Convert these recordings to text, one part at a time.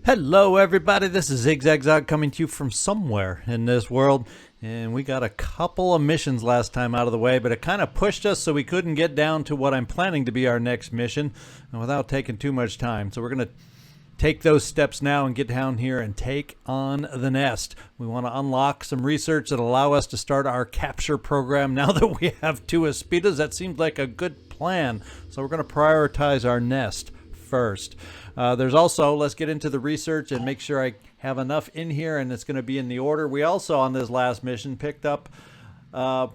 Hello everybody, this is Zigzag coming to you from somewhere in this world, and we got a couple of missions last time out of the way, but it kind of pushed us so we couldn't get down to what I'm planning to be our next mission without taking too much time. So we're going to take those steps now and get down here and take on the nest. We want to unlock some research that allow us to start our capture program now that we have 2 Aspidas. That seems like a good plan, so we're going to prioritize our nest first. There's also, let's get into the research and make sure I have enough in here, and it's going to be in the order. We also, on this last mission, picked up, to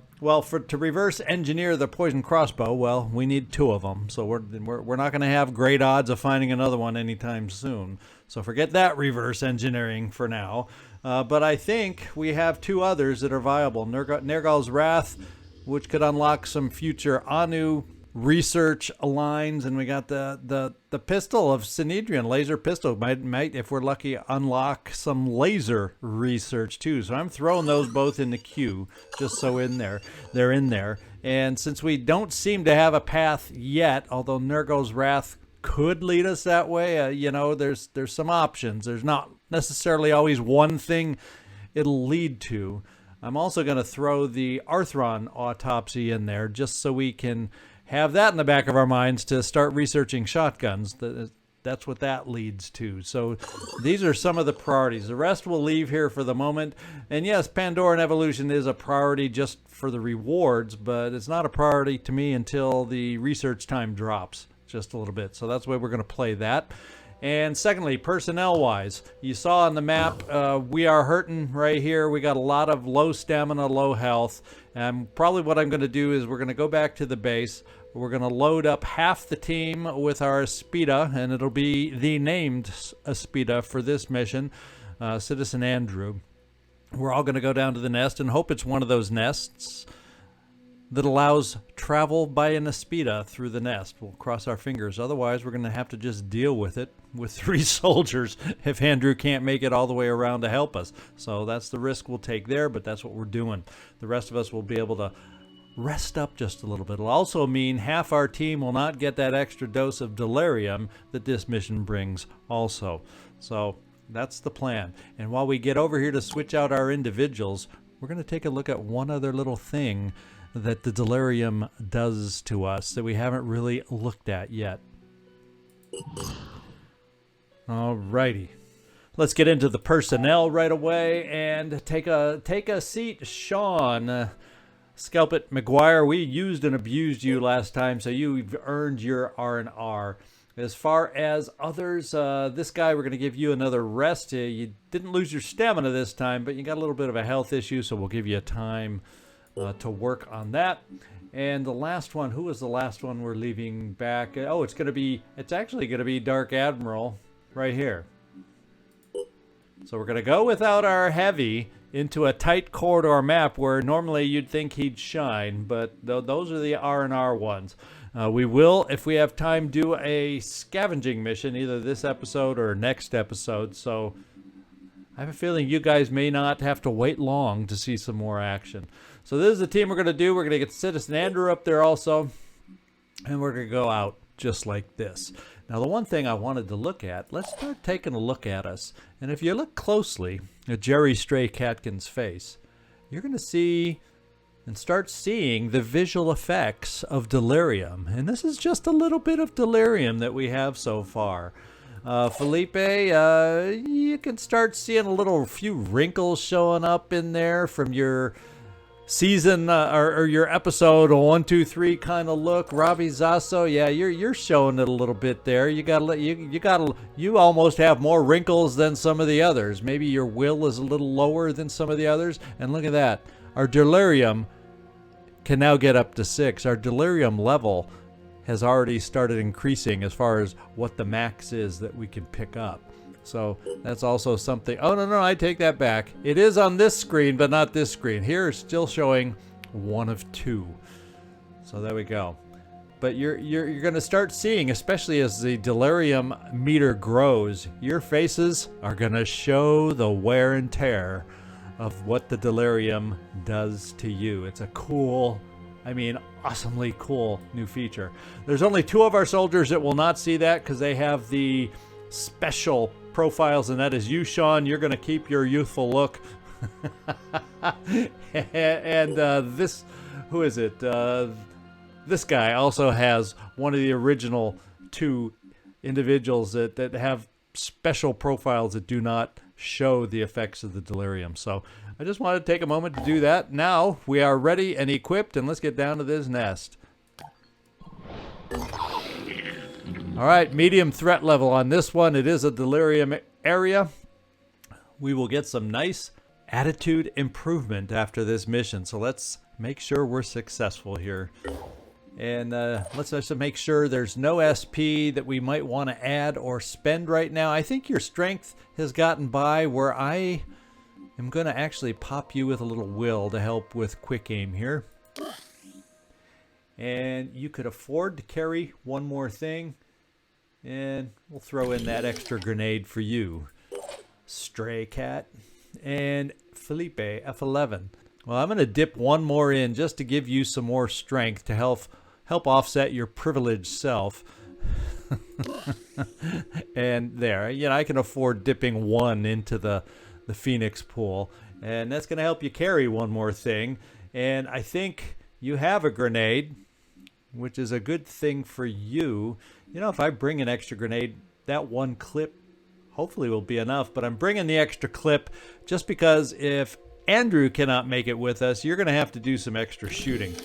reverse engineer the poison crossbow, well, we need 2 of them. So we're not going to have great odds of finding another one anytime soon. So forget that reverse engineering for now. But I think we have 2 others that are viable. Nergal's Wrath, which could unlock some future Anu research lines, and we got the pistol of Synedrian, laser pistol, might if we're lucky unlock some laser research too. So I'm throwing those both in the queue just so they're in there. And since we don't seem to have a path yet, although Nergal's Wrath could lead us that way, there's some options. There's not necessarily always one thing it'll lead to. I'm also going to throw the Arthron autopsy in there just so we can have that in the back of our minds to start researching shotguns. That's what that leads to. So these are some of the priorities. The rest we'll leave here for the moment. And yes, Pandoran Evolution is a priority just for the rewards, but it's not a priority to me until the research time drops just a little bit. So that's the way we're going to play that. And secondly, personnel-wise, you saw on the map, we are hurting right here. We got a lot of low stamina, low health. And probably what I'm going to do is we're going to go back to the base. We're going to load up half the team with our Aspida, and it'll be the named Aspida for this mission, Citizen Andrew. We're all going to go down to the nest and hope it's one of those nests that allows travel by an Aspida through the nest. We'll cross our fingers. Otherwise, we're going to have to just deal with it with 3 soldiers if Andrew can't make it all the way around to help us. So that's the risk we'll take there, but that's what we're doing. The rest of us will be able to rest up just a little bit. It'll also mean half our team will not get that extra dose of Delerium that this mission brings also. So that's the plan. And while we get over here to switch out our individuals, we're going to take a look at one other little thing that the Delerium does to us that we haven't really looked at yet. Alrighty. Let's get into the personnel right away and take a seat, Sean. Scalp it, McGuire. We used and abused you last time, so you've earned your R&R. As far as others, this guy, we're going to give you another rest. You didn't lose your stamina this time, but you got a little bit of a health issue, so we'll give you time to work on that. And the last one, who was the last one we're leaving back? Oh, it's actually going to be Dark Admiral right here. So we're going to go without our heavy into a tight corridor map where normally you'd think he'd shine, but those are the R&R ones. We will, if we have time, do a scavenging mission, either this episode or next episode. So I have a feeling you guys may not have to wait long to see some more action. So this is the team we're going to do. We're going to get Citizen Andrew up there also, and we're going to go out just like this. Now, the one thing I wanted to look at, let's start taking a look at us. And if you look closely at Jerry Stray Catkin's face, you're going to see and start seeing the visual effects of Delerium. And this is just a little bit of Delerium that we have so far. Felipe, you can start seeing a few wrinkles showing up in there from your season or your episode 1, 2, 3 kind of look. Ravi Zasso, yeah, you're showing it a little bit there. You almost have more wrinkles than some of the others. Maybe your will is a little lower than some of the others. And look at that, our Delerium can now get up to 6. Our Delerium level has already started increasing as far as what the max is that we can pick up. So that's also something. Oh, no, I take that back. It is on this screen, but not this screen. Here it's still showing 1 of 2. So there we go. But you're going to start seeing, especially as the Delerium meter grows, your faces are going to show the wear and tear of what the Delerium does to you. It's a cool, awesomely cool new feature. There's only 2 of our soldiers that will not see that because they have the special profiles, and that is you, Sean. You're going to keep your youthful look. And this, who is it? This guy also has one of the original 2 individuals that have special profiles that do not show the effects of the delirium. So I just wanted to take a moment to do that. Now we are ready and equipped, and let's get down to this nest. All right, medium threat level on this one. It is a delirium area. We will get some nice attitude improvement after this mission, so let's make sure we're successful here. And let's also make sure there's no SP that we might want to add or spend right now. I think your strength has gotten by where I am going to actually pop you with a little will to help with quick aim here. And you could afford to carry one more thing, and we'll throw in that extra grenade for you, Stray Cat. And Felipe, F11. Well, I'm going to dip one more in just to give you some more strength to help offset your privileged self. And there, you know, I can afford dipping one into the Phoenix pool, and that's going to help you carry one more thing. And I think you have a grenade, which is a good thing for you. You know, if I bring an extra grenade, that one clip hopefully will be enough, but I'm bringing the extra clip just because if Andrew cannot make it with us, you're going to have to do some extra shooting.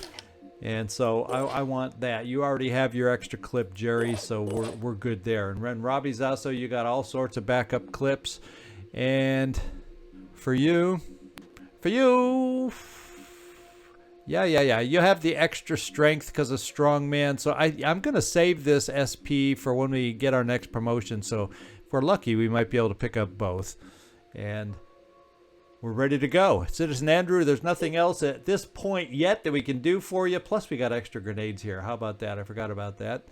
And so I want that. You already have your extra clip, Jerry, so we're good there. And Ren Robbie's also, you got all sorts of backup clips. And for you, yeah, you have the extra strength because of strongman. So I'm going to save this SP for when we get our next promotion. So if we're lucky, we might be able to pick up both. And we're ready to go. Citizen Andrew, there's nothing else at this point yet that we can do for you. Plus, we got extra grenades here. How about that? I forgot about that.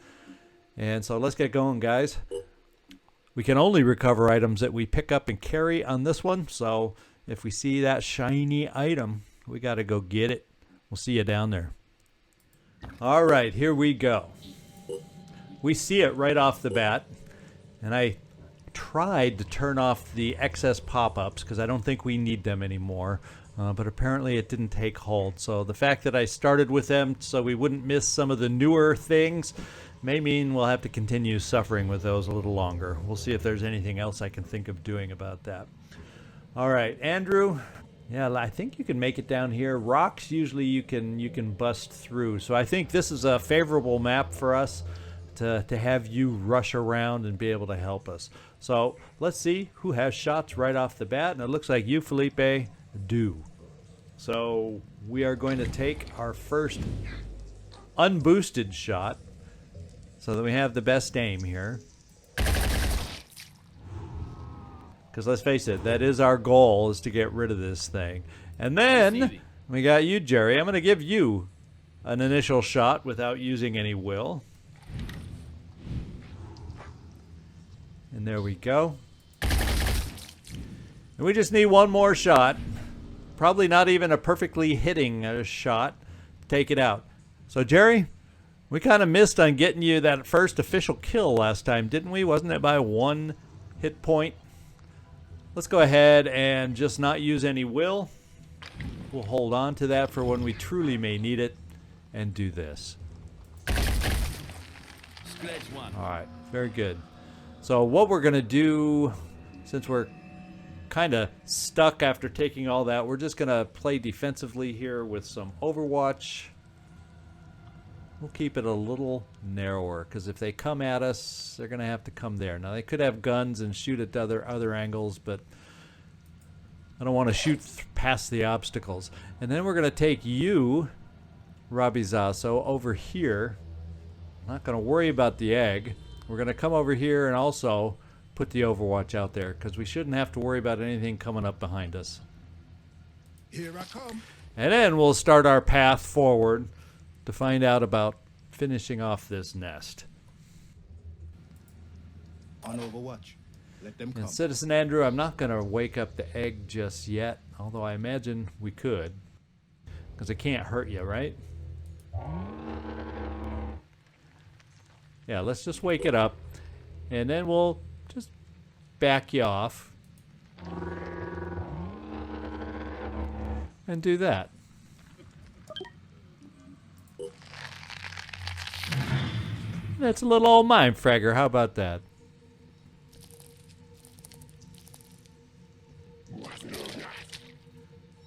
And so let's get going, guys. We can only recover items that we pick up and carry on this one. So if we see that shiny item, we got to go get it. We'll see you down there. All right, here we go. We see it right off the bat. And I tried to turn off the excess pop-ups because I don't think we need them anymore, but apparently it didn't take hold. So the fact that I started with them so we wouldn't miss some of the newer things may mean we'll have to continue suffering with those a little longer. We'll see if there's anything else I can think of doing about that. All right, Andrew. Yeah, I think you can make it down here. Rocks usually you can bust through. So I think this is a favorable map for us to have you rush around and be able to help us. So let's see who has shots right off the bat, and it looks like you, Felipe, do. So we are going to take our first unboosted shot so that we have the best aim here. Because let's face it, that is our goal, is to get rid of this thing. And then we got you, Jerry. I'm going to give you an initial shot without using any will. And there we go. And we just need one more shot. Probably not even a perfectly hitting shot to take it out. So, Jerry, we kind of missed on getting you that first official kill last time, didn't we? Wasn't it by 1 hit point? Let's go ahead and just not use any will. We'll hold on to that for when we truly may need it and do this. All right, very good. So what we're going to do, since we're kind of stuck after taking all that, we're just going to play defensively here with some Overwatch. We'll keep it a little narrower, because if they come at us, they're going to have to come there. Now, they could have guns and shoot at other angles, but I don't want to shoot past the obstacles. And then we're going to take you, Robbie Zasso, over here. I'm not going to worry about the egg. We're going to come over here and also put the Overwatch out there, because we shouldn't have to worry about anything coming up behind us. Here I come. And then we'll start our path forward to find out about finishing off this nest. On Overwatch. Let them come. And Citizen Andrew, I'm not going to wake up the egg just yet, although I imagine we could, because it can't hurt you, right? Yeah, let's just wake it up, and then we'll just back you off. And do that. That's a little old mind fragger. How about that?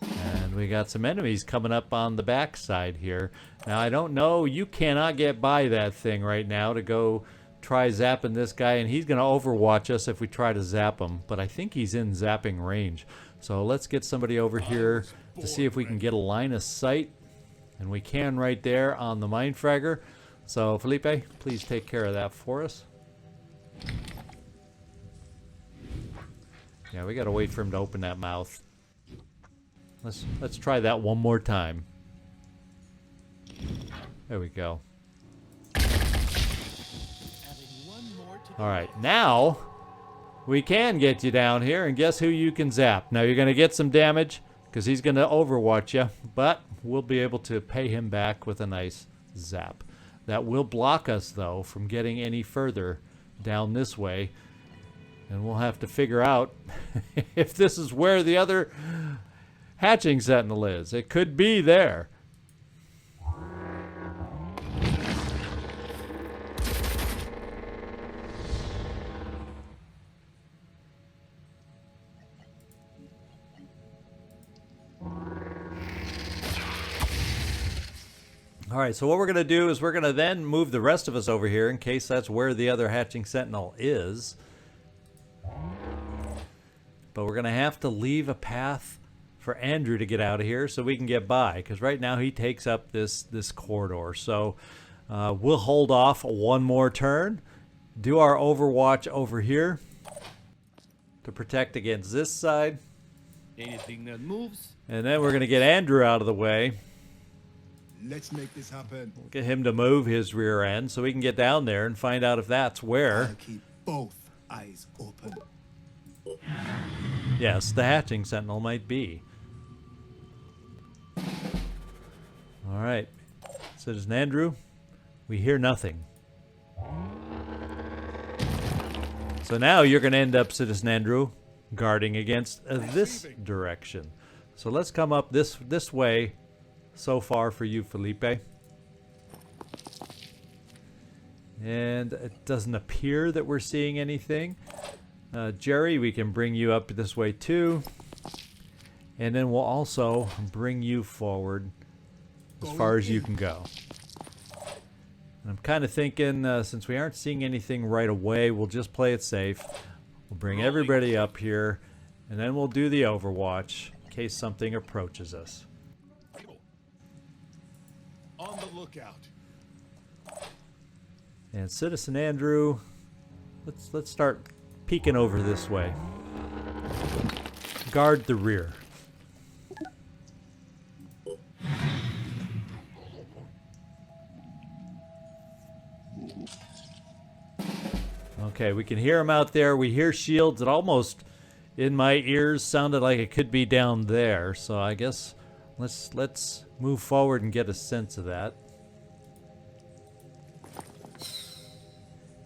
And we got some enemies coming up on the backside here. Now, I don't know. You cannot get by that thing right now to go try zapping this guy. And he's going to overwatch us if we try to zap him. But I think he's in zapping range. So let's get somebody over here to see if we can get a line of sight. And we can right there on the mind fragger. So, Felipe, please take care of that for us. Yeah, we gotta wait for him to open that mouth. Let's try that one more time. There we go. Alright, now we can get you down here, and guess who you can zap. Now you're gonna get some damage, because he's gonna overwatch you, but we'll be able to pay him back with a nice zap. That will block us, though, from getting any further down this way. And we'll have to figure out if this is where the other hatching sentinel is. It could be there. All right, so what we're going to do is we're going to then move the rest of us over here in case that's where the other hatching sentinel is. But we're going to have to leave a path for Andrew to get out of here so we can get by, because right now he takes up this corridor. So we'll hold off one more turn, do our overwatch over here to protect against this side. Anything that moves. And then we're going to get Andrew out of the way. Let's make this happen. Get him to move his rear end so we can get down there and find out if that's where. I'll keep both eyes open. Yes, the hatching sentinel might be. All right, Citizen Andrew, we hear nothing. So now you're going to end up, Citizen Andrew, guarding against this direction. So let's come up this way. So far for you, Felipe. And it doesn't appear that we're seeing anything. Jerry, we can bring you up this way too. And then we'll also bring you forward as far as you can go. And I'm kind of thinking, since we aren't seeing anything right away, we'll just play it safe. We'll bring everybody up here, and then we'll do the overwatch in case something approaches us. On the lookout. And Citizen Andrew, let's start peeking over this way. Guard the rear. Okay, we can hear him out there. We hear shields. It almost, in my ears, sounded like it could be down there. So I guess let's move forward and get a sense of that.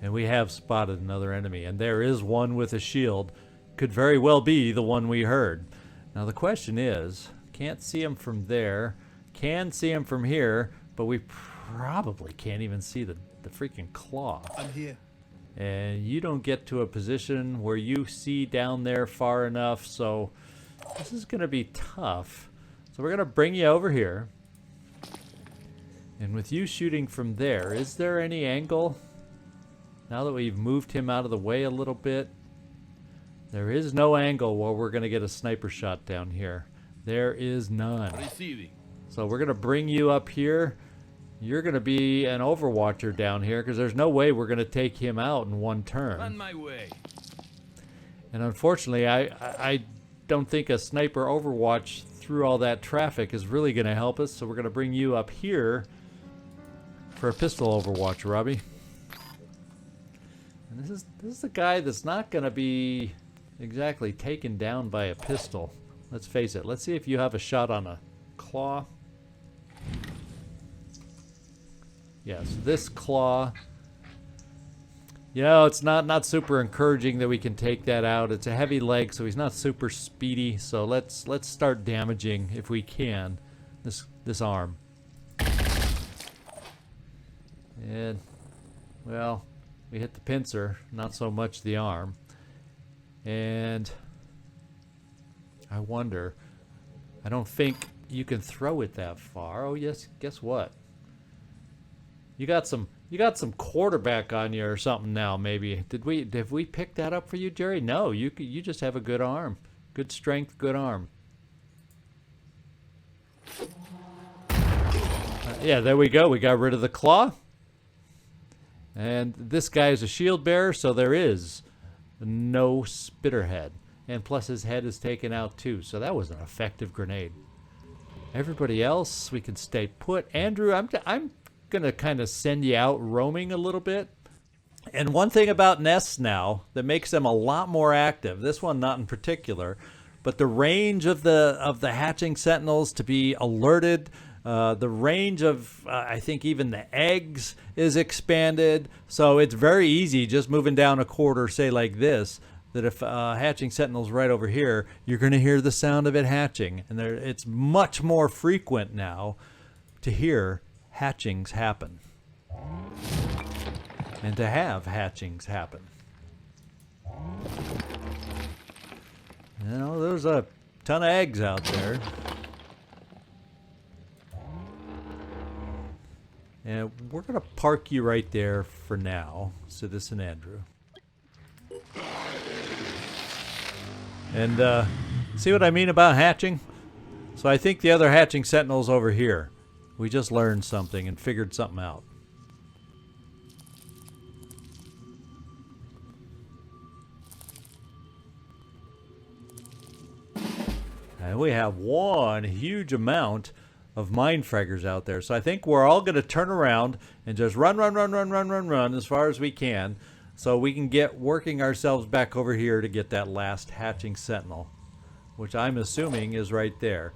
And we have spotted another enemy. And there is one with a shield. Could very well be the one we heard. Now the question is, can't see him from there. Can see him from here. But we probably can't even see the freaking claw. I'm here. And you don't get to a position where you see down there far enough. So this is going to be tough. So we're going to bring you over here. And with you shooting from there, is there any angle? Now that we've moved him out of the way a little bit, there is no angle where we're going to get a sniper shot down here. There is none. Receiving. So we're going to bring you up here. You're going to be an overwatcher down here because there's no way we're going to take him out in one turn. On my way. And unfortunately, I don't think a sniper overwatch through all that traffic is really going to help us. So we're going to bring you up here for a pistol overwatch, Robbie. And this is the guy that's not going to be exactly taken down by a pistol. Let's face it. Let's see if you have a shot on a claw. Yes, this claw You know, it's not super encouraging that we can take that out. It's a heavy leg, so he's not super speedy. So let's start damaging, if we can, this arm. And, well, we hit the pincer, not so much the arm. And I wonder, I don't think you can throw it that far. Oh yes, guess what? You got some quarterback on you or something now, maybe. Did we pick that up for you, Jerry? No, you just have a good arm. Good strength, good arm. Yeah, there we go. We got rid of the claw. And this guy is a shield bearer, so there is no spitterhead. And plus his head is taken out too, so that was an effective grenade. Everybody else, we can stay put. Andrew, I'm gonna kind of send you out roaming a little bit. And one thing about nests now that makes them a lot more active, this one not in particular, but the range of the hatching sentinels to be alerted, the range of, I think even the eggs is expanded. So it's very easy just moving down a corridor, say like this, that if hatching sentinel's right over here, you're going to hear the sound of it hatching. And it's much more frequent now to hear hatchings happen. And to have hatchings happen. You know, there's a ton of eggs out there. And we're going to park you right there for now, Citizen Andrew. And see what I mean about hatching? So I think the other hatching sentinel's over here. We just learned something and figured something out. And we have one huge amount of mind fraggers out there. So I think we're all going to turn around and just run as far as we can, so we can get working ourselves back over here to get that last hatching sentinel, which I'm assuming is right there.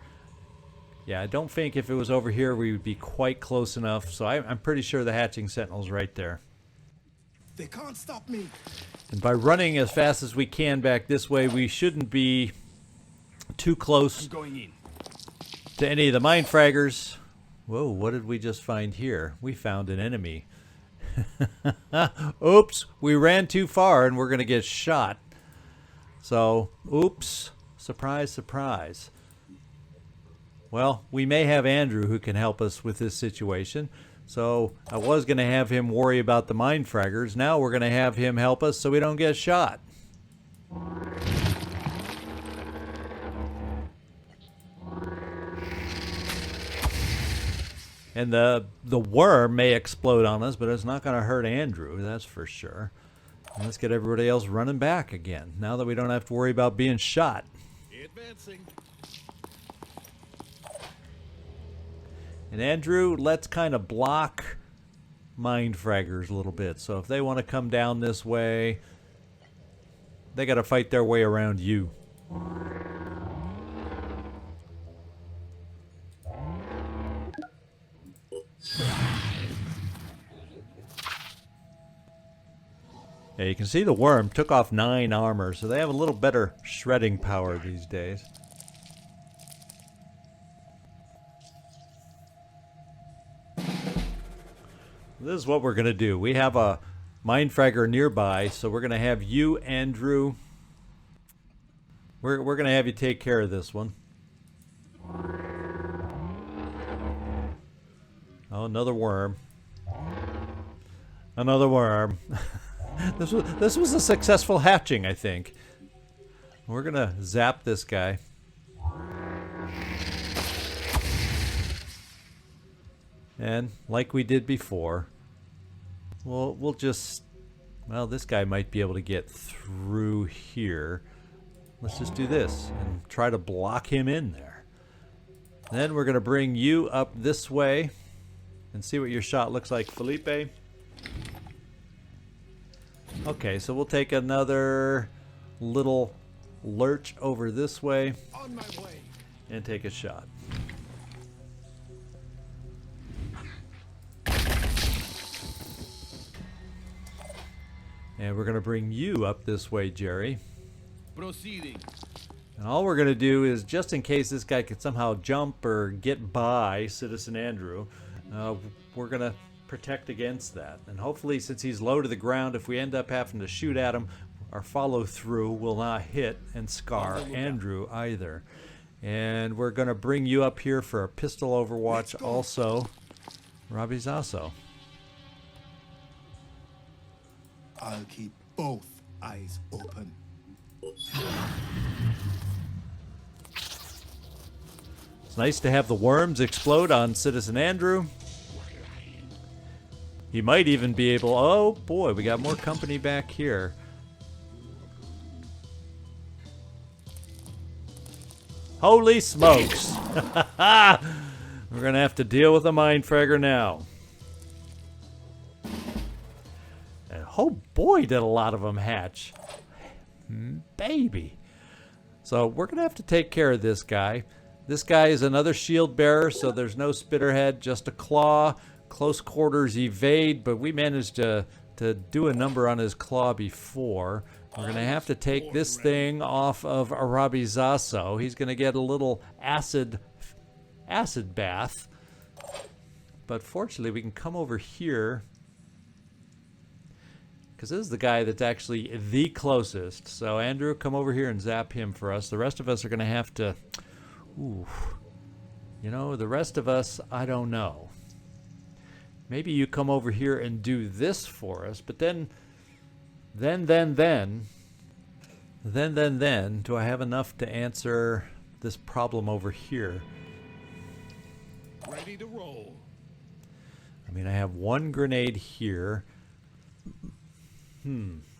Yeah, I don't think if it was over here we would be quite close enough, so I'm pretty sure the hatching sentinel's right there. They can't stop me. And by running as fast as we can back this way, we shouldn't be too close I'm going in. to any of the mind fraggers. Whoa, what did we just find here? We found an enemy. Oops, we ran too far and we're going to get shot. So, oops, surprise, surprise. Well, we may have Andrew who can help us with this situation. So I was going to have him worry about the mind fraggers. Now we're going to have him help us so we don't get shot. And the worm may explode on us, but it's not going to hurt Andrew, that's for sure. And let's get everybody else running back again, now that we don't have to worry about being shot. Advancing. And Andrew, let's kind of block mind fraggers a little bit. So if they want to come down this way, they got to fight their way around you. Yeah, you can see the worm took off 9 armor, so they have a little better shredding power these days. This is what we're going to do. We have a mind fragger nearby, so we're going to have you, Andrew. We're going to have you take care of this one. Oh, another worm. Another worm. This was a successful hatching, I think. We're going to zap this guy. And like we did before, we'll just, well, this guy might be able to get through here. Let's just do this and try to block him in there. Then we're going to bring you up this way and see what your shot looks like, Felipe. Okay, so we'll take another little lurch over this way On my way. and take a shot. And we're going to bring you up this way, Jerry. Proceeding. And all we're going to do is, just in case this guy could somehow jump or get by Citizen Andrew, we're going to protect against that. And hopefully, since he's low to the ground, if we end up having to shoot at him, our follow-through will not hit and scar Andrew either. And we're going to bring you up here for a pistol overwatch also, Robbie Zasso. I'll keep both eyes open. It's nice to have the worms explode on Citizen Andrew. He might even be able... Oh boy, we got more company back here. Holy smokes! We're gonna have to deal with a Mindfragger now. And oh boy, did a lot of them hatch. Baby. So we're gonna have to take care of this guy. This guy is another shield bearer, so there's no spitterhead, just a claw. Close quarters evade, but we managed to do a number on his claw before. We're going to have to take this thing off of Arabi Zasso. He's going to get a little acid bath. But fortunately, we can come over here, because this is the guy that's actually the closest. So Andrew, come over here and zap him for us. The rest of us are going to have to... Ooh. You know, the rest of us, I don't know. Maybe you come over here and do this for us, but then, do I have enough to answer this problem over here? Ready to roll. I mean, I have one grenade here.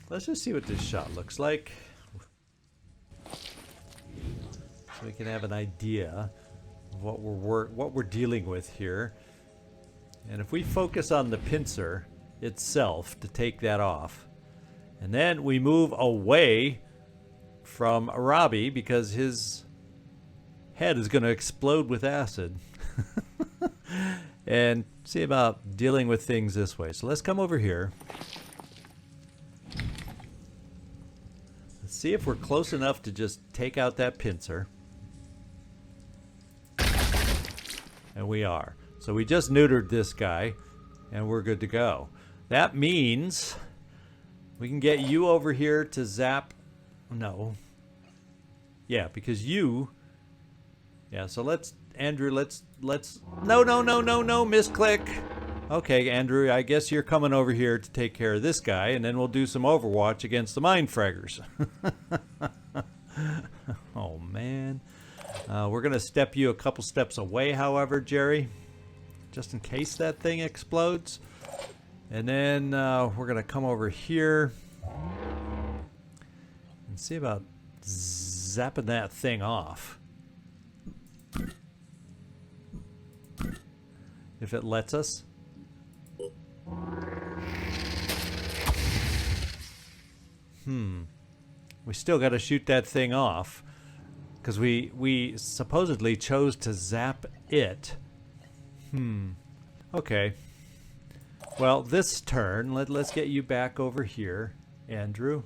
Let's just see what this shot looks like, so we can have an idea of what we're dealing with here. And if we focus on the pincer itself to take that off, and then we move away from Arabi because his head is going to explode with acid, and see about dealing with things this way. So let's come over here. Let's see if we're close enough to just take out that pincer. And we are. So we just neutered this guy, and we're good to go. That means we can get you over here to zap... No. Yeah, because you... Yeah, so let's... Andrew, let's... No, misclick! Okay, Andrew, I guess you're coming over here to take care of this guy, and then we'll do some Overwatch against the Mindfraggers. Oh, man. We're going to step you a couple steps away, however, Jerry, just in case that thing explodes. And then we're going to come over here and see about zapping that thing off. If it lets us. We still got to shoot that thing off, because we supposedly chose to zap it. Okay. Well, this turn, let's get you back over here, Andrew.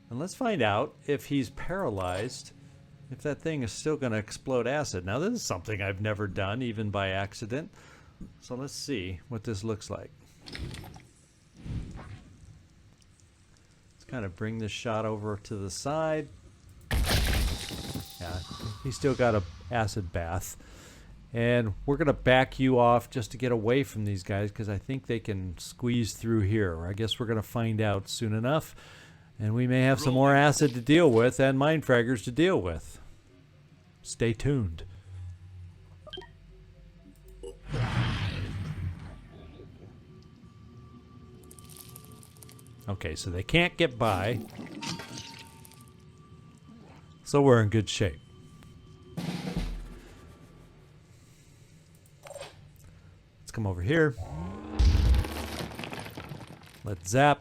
And let's find out if he's paralyzed, if that thing is still going to explode acid. Now, this is something I've never done, even by accident. So let's see what this looks like. Let's kind of bring this shot over to the side. Yeah, he's still got a acid bath. And we're going to back you off just to get away from these guys, because I think they can squeeze through here. I guess we're going to find out soon enough. And we may have some more acid to deal with and Mindfraggers to deal with. Stay tuned. Okay, so they can't get by. So we're in good shape. Let's come over here. Let's zap.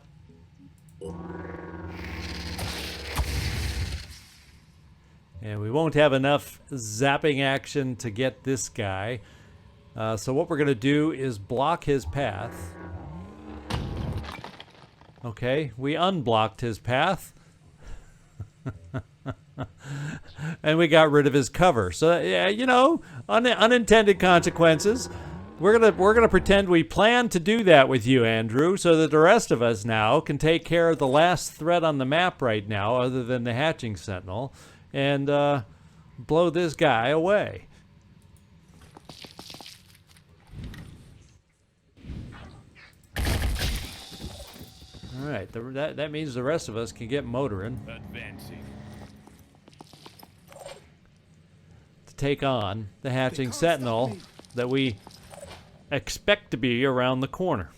And we won't have enough zapping action to get this guy. So what we're going to do is block his path. Okay, we unblocked his path. And we got rid of his cover. So yeah, you know, unintended consequences. We're gonna pretend we plan to do that with you, Andrew, so that the rest of us now can take care of the last threat on the map right now, other than the hatching sentinel, and blow this guy away. All right, that means the rest of us can get motoring. Advancing. To take on the hatching sentinel that we expect to be around the corner.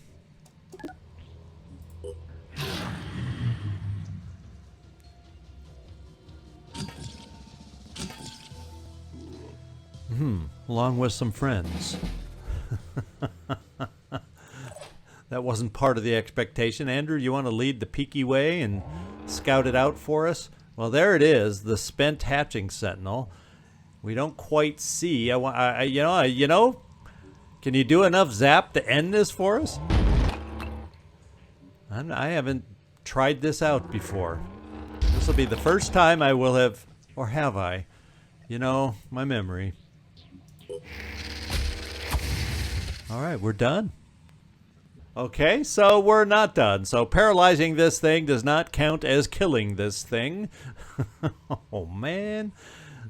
Along with some friends. That wasn't part of the expectation. Andrew, you want to lead the peaky way and scout it out for us? Well, there it is, the spent hatching sentinel. We don't quite see. You know, can you do enough zap to end this for us? I haven't tried this out before. This will be the first time I will have, or have I? You know, my memory. All right, we're done. Okay, so we're not done. So paralyzing this thing does not count as killing this thing. Oh, man.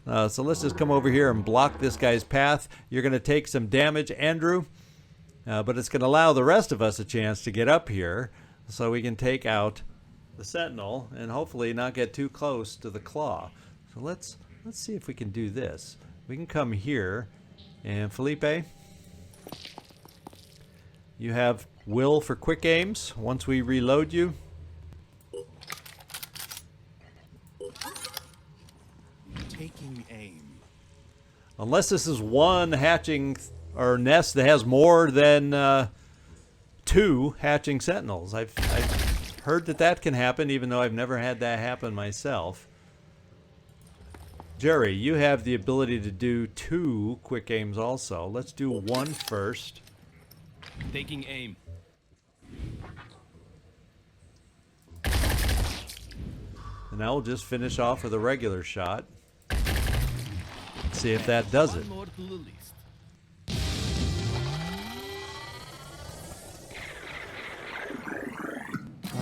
So let's just come over here and block this guy's path. You're going to take some damage, Andrew. But it's going to allow the rest of us a chance to get up here so we can take out the sentinel and hopefully not get too close to the claw. So let's see if we can do this. We can come here. And Felipe, you have will for quick aims once we reload you. Taking aim. Unless this is one hatching or nest that has more than 2 hatching sentinels. I've heard that can happen, even though I've never had that happen myself. Jerry, you have the ability to do 2 quick aims also. Let's do 1 first. Taking aim. And now we'll just finish off with a regular shot. See if that does it. One more to the list.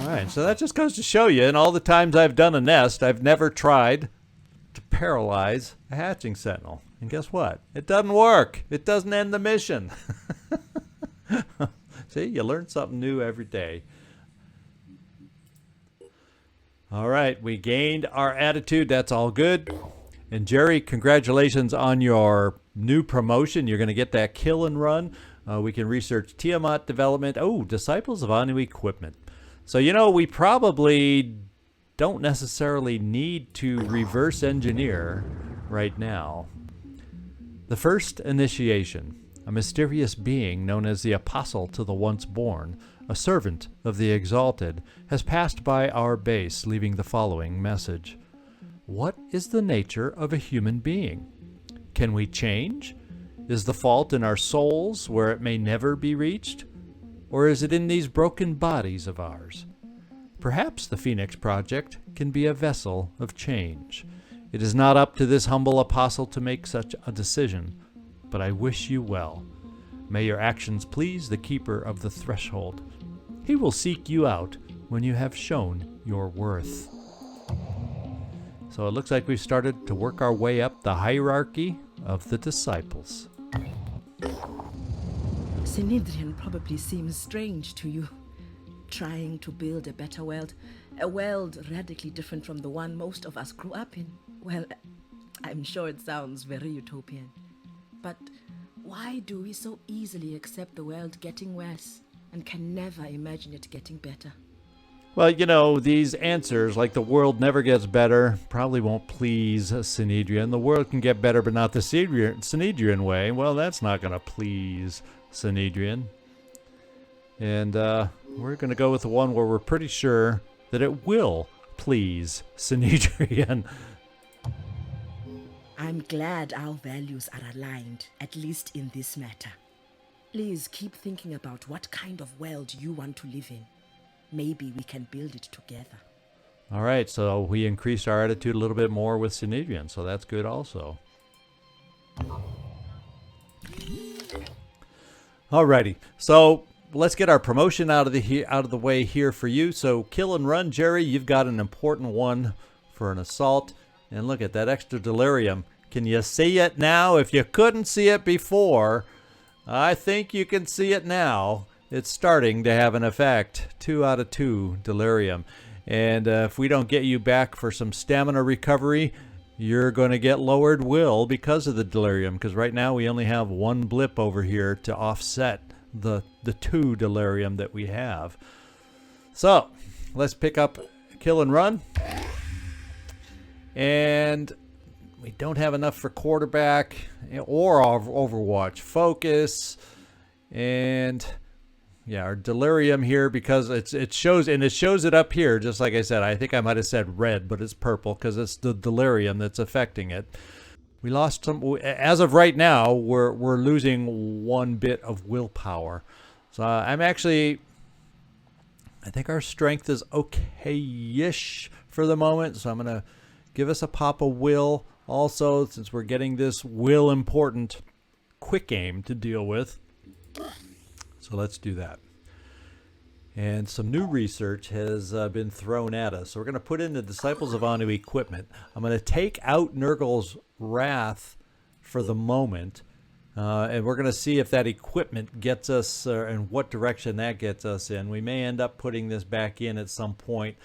Alright, so that just goes to show you, in all the times I've done a nest, I've never tried to paralyze a hatching sentinel. And guess what? It doesn't work. It doesn't end the mission. See, you learn something new every day. Alright, we gained our attitude. That's all good. And Jerry, congratulations on your new promotion. You're going to get that kill and run. We can research Tiamat development. Oh, Disciples of Anu equipment. So, you know, we probably don't necessarily need to reverse engineer right now. The first initiation. A mysterious being known as the Apostle to the Once Born, a servant of the Exalted, has passed by our base, leaving the following message. What is the nature of a human being? Can we change? Is the fault in our souls where it may never be reached? Or is it in these broken bodies of ours? Perhaps the Phoenix Project can be a vessel of change. It is not up to this humble apostle to make such a decision, but I wish you well. May your actions please the keeper of the threshold. He will seek you out when you have shown your worth. So it looks like we've started to work our way up the hierarchy of the disciples. Synedrian probably seems strange to you. Trying to build a better world, a world radically different from the one most of us grew up in. Well, I'm sure it sounds very utopian. But why do we so easily accept the world getting worse and can never imagine it getting better? Well, you know, these answers, like the world never gets better, probably won't please Synedrian. The world can get better, but not the Synedrian way. Well, that's not going to please Synedrian. And we're going to go with the one where we're pretty sure that it will please Synedrian. I'm glad our values are aligned, at least in this matter. Please keep thinking about what kind of world you want to live in. Maybe we can build it together. All right, so we increased our attitude a little bit more with Synedrian, so that's good also. Alrighty, so let's get our promotion out of the way here for you. So kill and run, Jerry. You've got an important one for an assault, and look at that extra delirium. Can you see it now? If you couldn't see it before, I think you can see it now. It's starting to have an effect. 2 out of 2 delirium, and if we don't get you back for some stamina recovery, you're going to get lowered will because of the delirium, because right now we only have 1 blip over here to offset the 2 delirium that we have. So let's pick up kill and run, and we don't have enough for quarterback or Overwatch focus, and yeah, our delirium here, because it shows it up here, just like I said. I think I might have said red, but it's purple because it's the delirium that's affecting it. We lost some. As of right now, we're losing 1 bit of willpower. So I think our strength is okay-ish for the moment. So I'm gonna give us a pop of will also, since we're getting this will important quick aim to deal with. So let's do that. And some new research has been thrown at us. So we're going to put in the Disciples of Anu equipment. I'm going to take out Nurgle's Wrath for the moment. And we're going to see if that equipment gets us, and what direction that gets us in. We may end up putting this back in at some point.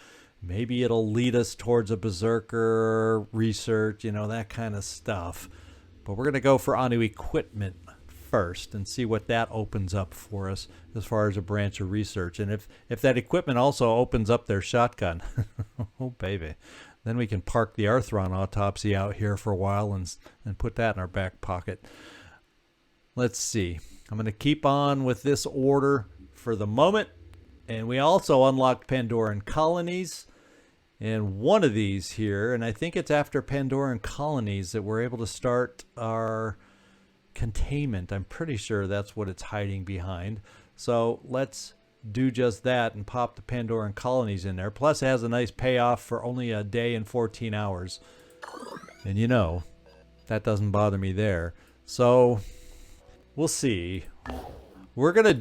Maybe it'll lead us towards a Berserker research, that kind of stuff. But we're going to go for Anu equipment first and see what that opens up for us as far as a branch of research. And if that equipment also opens up their shotgun, oh baby, then we can park the Arthron autopsy out here for a while and put that in our back pocket. Let's see. I'm going to keep on with this order for the moment. And we also unlocked Pandoran colonies. And one of these here, and I think it's after Pandoran colonies that we're able to start our containment. I'm pretty sure that's what it's hiding behind. So let's do just that and pop the Pandoran colonies in there. Plus it has a nice payoff for only a day and 14 hours. And that doesn't bother me there. So we'll see. We're gonna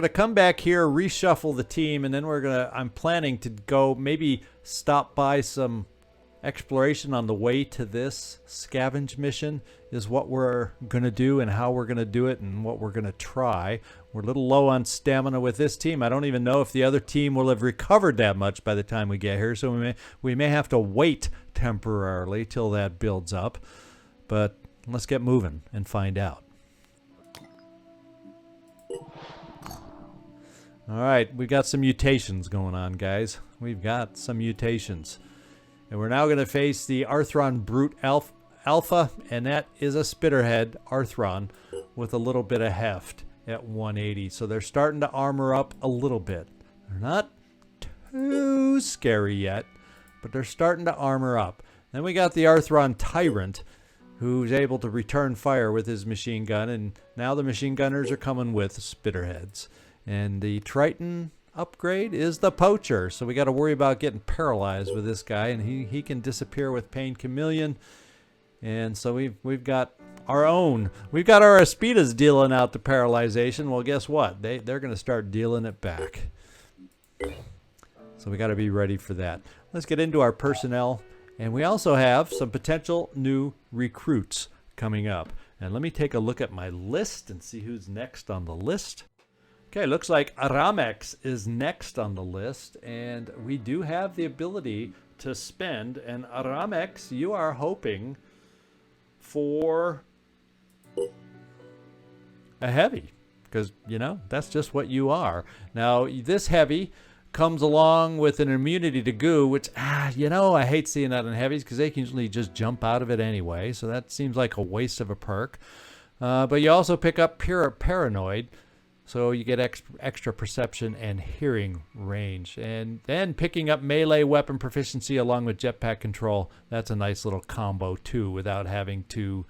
come back here, reshuffle the team, and then I'm planning to go maybe stop by some exploration on the way to this scavenge mission is what we're going to do, and how we're going to do it, and what we're going to try. We're a little low on stamina with this team. I don't even know if the other team will have recovered that much by the time we get here, so we may have to wait temporarily till that builds up. But let's get moving and find out. All right, we've got some mutations going on, guys. We've got some mutations. And we're now going to face the Arthron Brute Alpha, and that is a Spitterhead Arthron with a little bit of heft at 180. So they're starting to armor up a little bit. They're not too scary yet, but they're starting to armor up. Then we got the Arthron Tyrant, who's able to return fire with his machine gun, and now the machine gunners are coming with Spitterheads. And the Triton upgrade is the Poacher, so we got to worry about getting paralyzed with this guy, and he can disappear with Pain Chameleon. And so we've got our own. We've got our Aspidas dealing out the paralyzation. Well, guess what? They're going to start dealing it back. So we got to be ready for that. Let's get into our personnel, and we also have some potential new recruits coming up. And let me take a look at my list and see who's next on the list. Okay, looks like Aramex is next on the list, and we do have the ability to spend. And Aramex, you are hoping for a heavy, because, that's just what you are. Now, this heavy comes along with an immunity to goo, which, I hate seeing that in heavies because they can usually just jump out of it anyway, so that seems like a waste of a perk. But you also pick up Paranoid, so you get extra perception and hearing range. And then picking up melee weapon proficiency along with jetpack control, that's a nice little combo too, without having to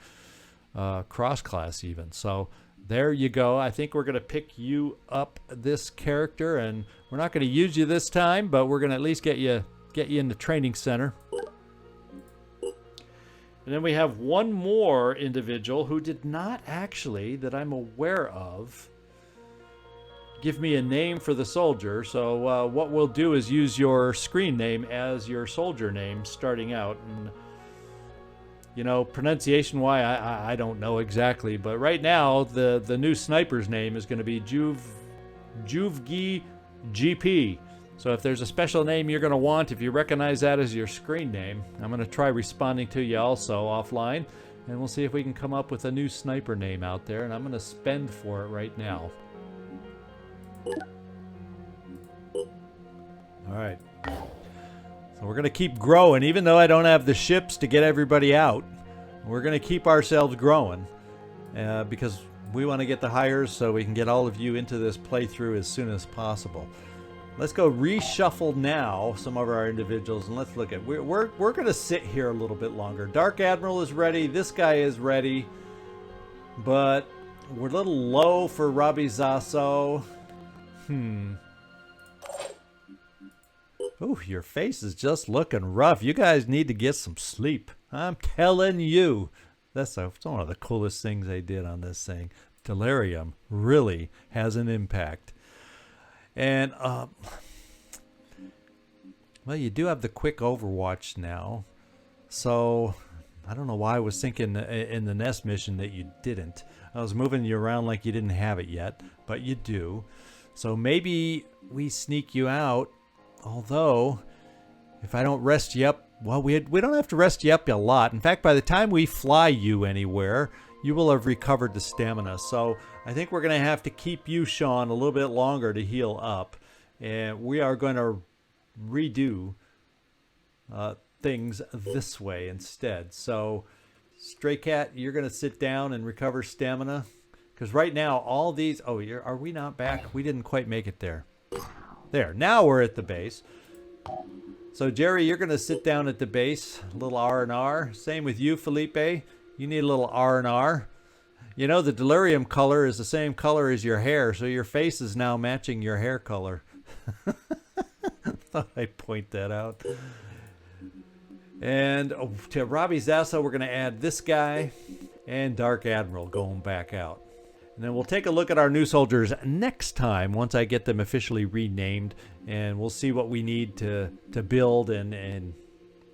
cross-class even. So There you go. I think we're going to pick you up, this character, and we're not going to use you this time, but we're going to at least get you in the training center. And then we have one more individual who did not actually, that I'm aware of, give me a name for the soldier. So what we'll do is use your screen name as your soldier name starting out. And you know, pronunciation-wise, I don't know exactly, but right now the new sniper's name is going to be Juvgi GP. So if there's a special name you're going to want, if you recognize that as your screen name, I'm going to try responding to you also offline, and we'll see if we can come up with a new sniper name out there, and I'm going to spend for it right now. All right. So we're going to keep growing, even though I don't have the ships to get everybody out. We're going to keep ourselves growing because we want to get the hires so we can get all of you into this playthrough as soon as possible. Let's go reshuffle now some of our individuals, and let's look at we're going to sit here a little bit longer. Dark Admiral is ready. This guy is ready, but we're a little low for Robbie Zasso. Ooh, your face is just looking rough. You guys need to get some sleep. I'm telling you. That's one of the coolest things they did on this thing. Delerium really has an impact. And, well, you do have the quick Overwatch now. So, I don't know why I was thinking in the Nest mission that you didn't. I was moving you around like you didn't have it yet, but you do. So maybe we sneak you out. Although, if I don't rest you up, well, we don't have to rest you up a lot. In fact, by the time we fly you anywhere, you will have recovered the stamina. So I think we're going to have to keep you, Sean, a little bit longer to heal up. And we are going to redo things this way instead. So, Stray Cat, you're going to sit down and recover stamina. Because right now, all these... Oh, are we not back? We didn't quite make it there. There, now we're at the base. So Jerry, you're going to sit down at the base, a little R&R. Same with you, Felipe. You need a little R&R. You know, the Delerium color is the same color as your hair, so your face is now matching your hair color. Thought I'd point that out. And to Robbie Zasso, we're going to add this guy and Dark Admiral going back out. And then we'll take a look at our new soldiers next time once I get them officially renamed, and we'll see what we need to build and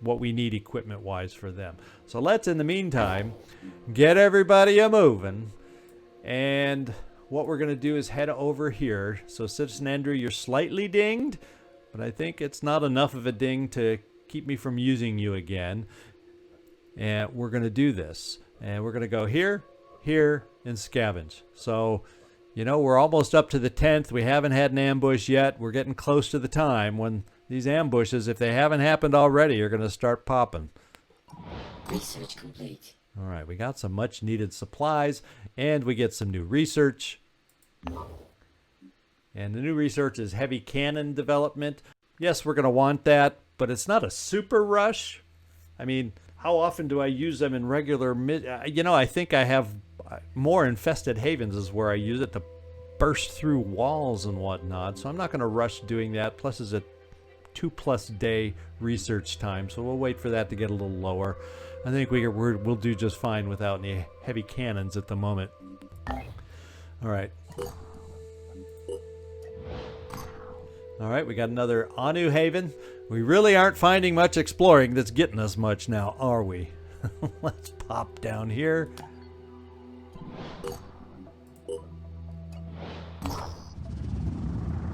what we need equipment-wise for them. So let's, in the meantime, get everybody a-moving. And what we're going to do is head over here. So Citizen Andrew, you're slightly dinged, but I think it's not enough of a ding to keep me from using you again. And we're going to do this. And we're going to go here, here, and scavenge. So, you know, we're almost up to the 10th. We haven't had an ambush yet. We're getting close to the time when these ambushes, if they haven't happened already, are going to start popping. Research complete. All right, we got some much needed supplies, and we get some new research. And the new research is heavy cannon development. Yes, we're going to want that, but it's not a super rush. I mean, how often do I use them in regular you know, I think I have more infested havens is where I use it to burst through walls and whatnot. So I'm not going to rush doing that. Plus, it's a 2+ day research time, so we'll wait for that to get a little lower. I think we'll do just fine without any heavy cannons at the moment. All right. All right, we got another Anu Haven. We really aren't finding much exploring that's getting us much now, are we? Let's pop down here.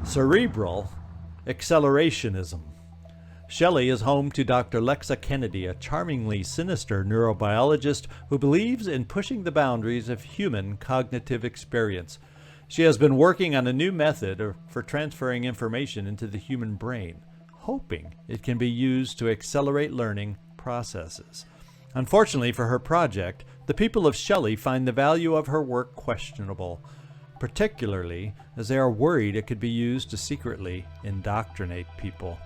Cerebral accelerationism. Shelley is home to Dr. Lexa Kennedy, a charmingly sinister neurobiologist who believes in pushing the boundaries of human cognitive experience. She has been working on a new method for transferring information into the human brain, hoping it can be used to accelerate learning processes. Unfortunately for her project, the people of Shelley find the value of her work questionable, particularly as they are worried it could be used to secretly indoctrinate people.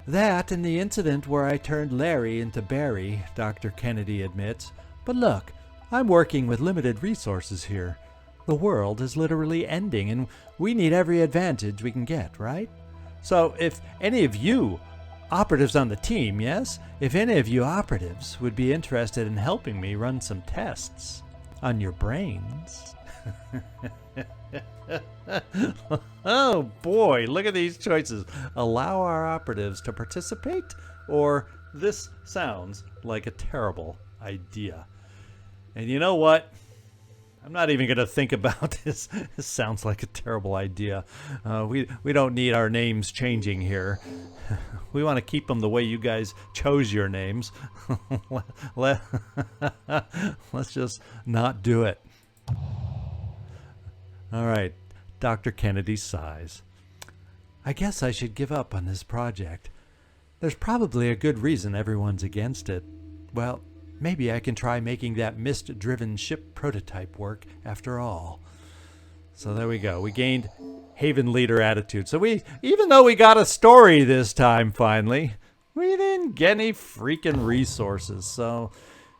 That and the incident where I turned Larry into Barry, Dr. Kennedy admits. But look, I'm working with limited resources here. The world is literally ending, and we need every advantage we can get, right? So if any of you operatives on the team, yes? If any of you operatives would be interested in helping me run some tests on your brains. Oh boy, look at these choices. Allow our operatives to participate, or this sounds like a terrible idea. And you know what? I'm not even going to think about this. This sounds like a terrible idea. We don't need our names changing here. We want to keep them the way you guys chose your names. Let's just not do it. All right, Dr. Kennedy sighs. I guess I should give up on this project. There's probably a good reason everyone's against it. Well, maybe I can try making that mist-driven ship prototype work after all. So there we go. We gained Haven Leader attitude. So even though we got a story this time finally, we didn't get any freaking resources. So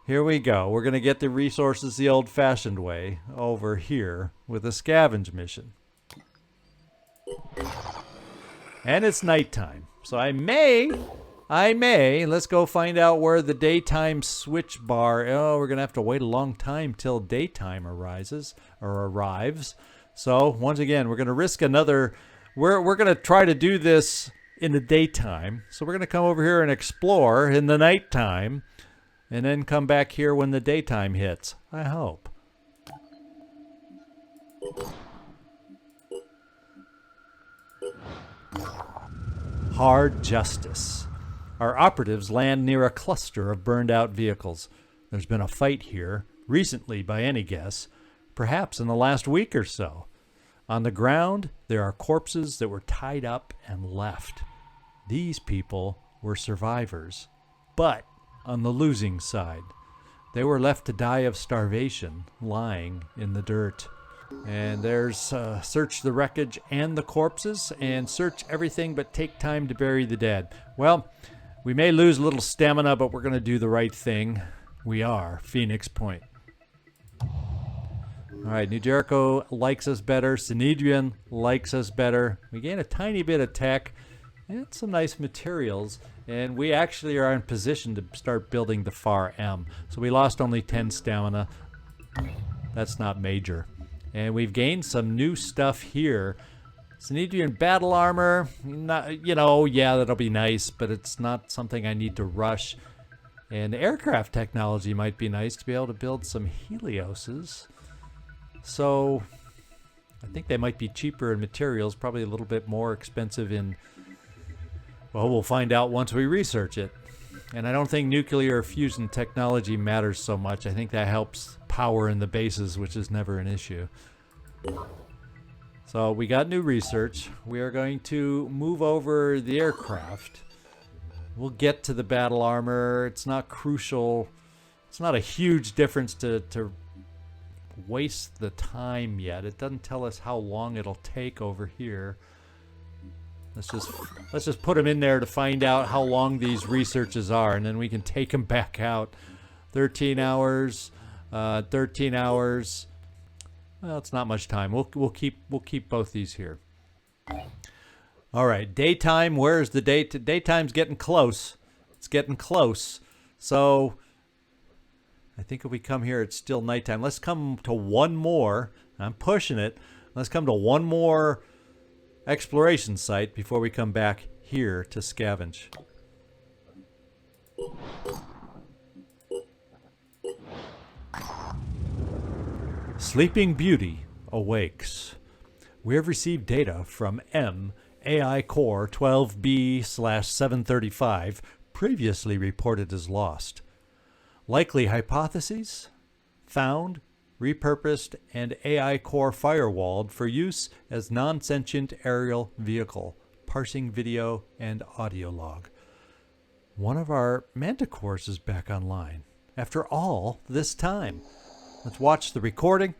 here we go. We're going to get the resources the old-fashioned way over here with a scavenge mission. And it's nighttime. So I may, let's go find out where the daytime switch bar, we're going to have to wait a long time till daytime arrives. So once again, we're going to risk another, we're going to try to do this in the daytime. So we're going to come over here and explore in the nighttime and then come back here when the daytime hits, I hope. Hard justice. Our operatives land near a cluster of burned out vehicles. There's been a fight here, recently by any guess, perhaps in the last week or so. On the ground, there are corpses that were tied up and left. These people were survivors, but on the losing side. They were left to die of starvation, lying in the dirt. And there's search the wreckage and the corpses, and search everything but take time to bury the dead. Well, we may lose a little stamina, but we're going to do the right thing. We are Phoenix Point. All right, New Jericho likes us better. Synedrian likes us better. We gain a tiny bit of tech and some nice materials. And we actually are in position to start building the Far M. So we lost only 10 stamina. That's not major. And we've gained some new stuff here. Synedrian battle armor, yeah, that'll be nice, but it's not something I need to rush. And aircraft technology might be nice to be able to build some Helioses. So I think they might be cheaper in materials, probably a little bit more expensive in, well, we'll find out once we research it. And I don't think nuclear fusion technology matters so much. I think that helps power in the bases, which is never an issue. So we got new research. We are going to move over the aircraft. We'll get to the battle armor. It's not crucial. It's not a huge difference to waste the time yet. It doesn't tell us how long it'll take over here. Let's just put them in there to find out how long these researches are, and then we can take them back out. 13 hours, 13 hours. Well, it's not much time. We'll keep both these here. All right, daytime. Where's the day? Daytime's getting close. It's getting close. So I think if we come here, it's still nighttime. Let's come to one more. I'm pushing it. Let's come to one more exploration site before we come back here to scavenge. Sleeping Beauty awakes. We have received data from M AI Core 12B/735, previously reported as lost. Likely hypotheses: found, repurposed, and AI Core firewalled for use as non-sentient aerial vehicle, parsing video and audio log. One of our manticores is back online after all this time. Let's watch the recording.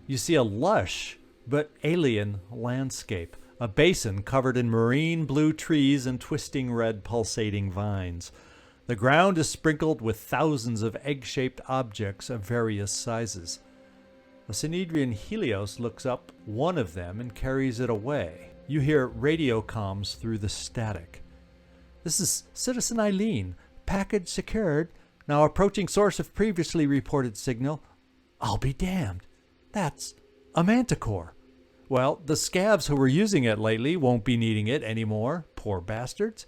You see a lush but alien landscape, a basin covered in marine blue trees and twisting red pulsating vines. The ground is sprinkled with thousands of egg-shaped objects of various sizes. A Synedrian Helios looks up one of them and carries it away. You hear radio comms through the static. This is Citizen Eileen. Package secured. Now approaching source of previously reported signal. I'll be damned. That's a manticore. Well, the scavs who were using it lately won't be needing it anymore. Poor bastards.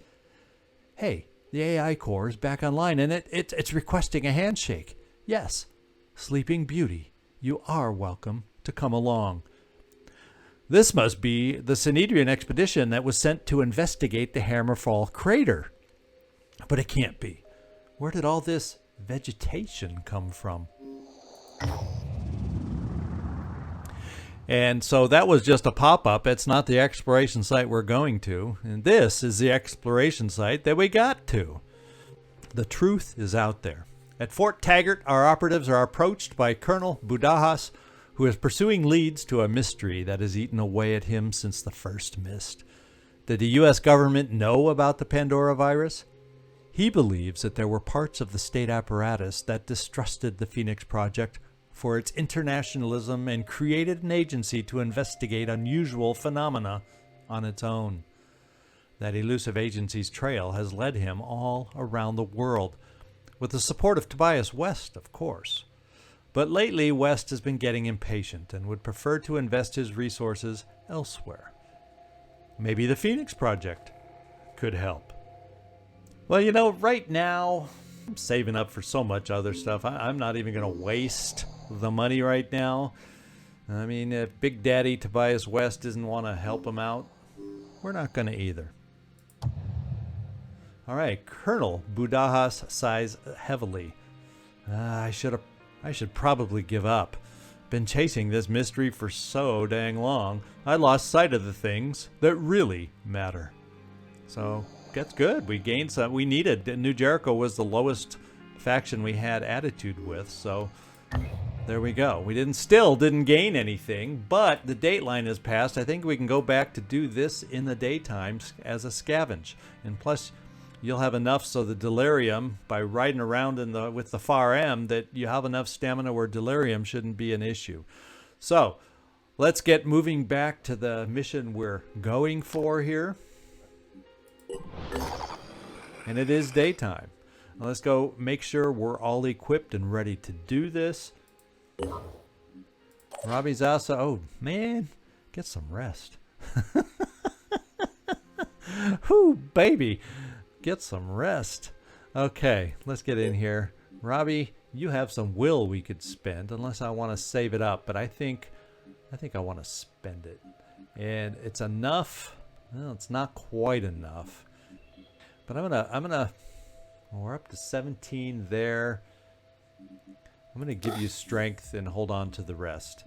Hey, the AI core is back online and it's requesting a handshake. Yes, Sleeping Beauty, you are welcome to come along. This must be the Synedrian expedition that was sent to investigate the Hammerfall crater. But it can't be. Where did all this vegetation come from? And so that was just a pop-up. It's not the exploration site we're going to. And this is the exploration site that we got to. The truth is out there. At Fort Taggart, our operatives are approached by Colonel Budajas, who is pursuing leads to a mystery that has eaten away at him since the first mist. Did the U.S. government know about the Pandora virus? He believes that there were parts of the state apparatus that distrusted the Phoenix Project for its internationalism and created an agency to investigate unusual phenomena on its own. That elusive agency's trail has led him all around the world, with the support of Tobias West, of course. But lately, West has been getting impatient and would prefer to invest his resources elsewhere. Maybe the Phoenix Project could help. Well, you know, right now, I'm saving up for so much other stuff. I'm not even going to waste the money right now. I mean, if Big Daddy Tobias West doesn't want to help him out, we're not going to either. All right, Colonel Budajas sighs heavily. I should probably give up. Been chasing this mystery for so dang long. I lost sight of the things that really matter. So that's good. We gained some. We needed. New Jericho was the lowest faction we had attitude with. So there we go. We still didn't gain anything, but the dateline has passed. I think we can go back to do this in the daytime as a scavenge. And plus, you'll have enough so the Delerium, by riding around with the Far M, that you have enough stamina where Delerium shouldn't be an issue. So let's get moving back to the mission we're going for here. And it is daytime. Now let's go make sure we're all equipped and ready to do this. Robbie Zasa, oh man, get some rest. Whoo, baby. Get some rest. Okay, let's get in here. Robbie, you have some will we could spend, unless I want to save it up, but I think I want to spend it. And it's enough. Well, it's not quite enough. But I'm gonna we're up to 17 there. I'm gonna give you strength and hold on to the rest.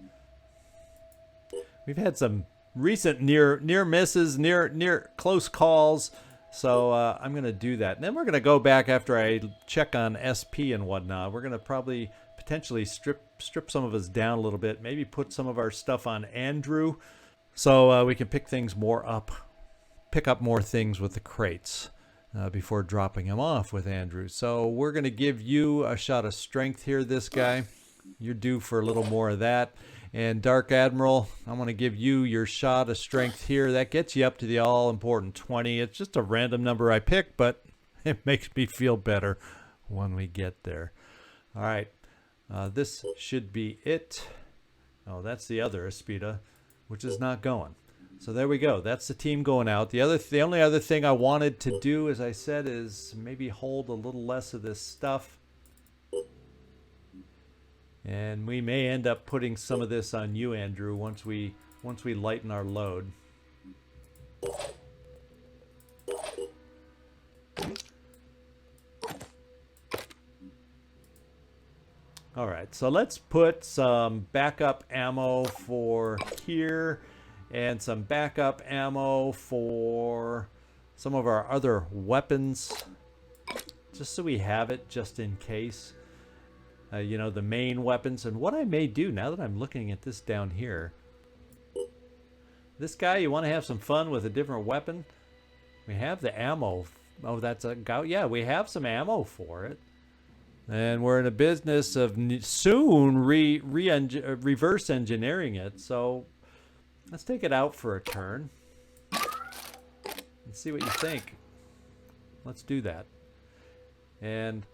We've had some recent near misses, near close calls. So I'm going to do that. And then we're going to go back after I check on SP and whatnot. We're going to probably potentially strip some of us down a little bit. Maybe put some of our stuff on Andrew so we can pick up more things with the crates before dropping him off with Andrew. So we're going to give you a shot of strength here, this guy. You're due for a little more of that. And Dark Admiral, I'm going to give you your shot of strength here. That gets you up to the all-important 20. It's just a random number I picked, but it makes me feel better when we get there. All right, this should be it. Oh, that's the other Aspida, which is not going. So there we go. That's the team going out. The only other thing I wanted to do, as I said, is maybe hold a little less of this stuff. And we may end up putting some of this on you, Andrew, once we lighten our load. All right, so let's put some backup ammo for here and some backup ammo for some of our other weapons, just so we have it just in case. You know, the main weapons. And what I may do, now that I'm looking at this down here, this guy, you want to have some fun with a different weapon? We have the ammo. Oh, that's a gout. Yeah, we have some ammo for it. And we're in a business of soon reverse engineering it. So let's take it out for a turn and see what you think. Let's do that. And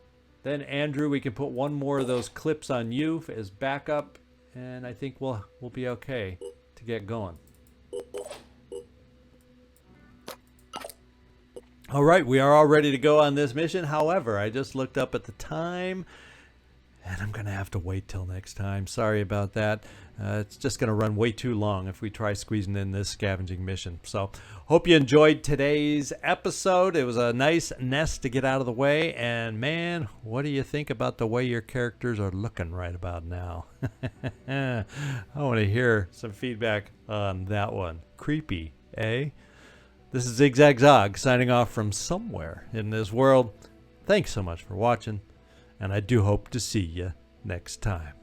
then Andrew, we can put one more of those clips on you as backup, and I think we'll be okay to get going. All right, we are all ready to go on this mission. However, I just looked up at the time, and I'm going to have to wait till next time. Sorry about that. It's just going to run way too long if we try squeezing in this scavenging mission. So, hope you enjoyed today's episode. It was a nice nest to get out of the way. And, man, what do you think about the way your characters are looking right about now? I want to hear some feedback on that one. Creepy, eh? This is Zigzag Zog signing off from somewhere in this world. Thanks so much for watching, and I do hope to see you next time.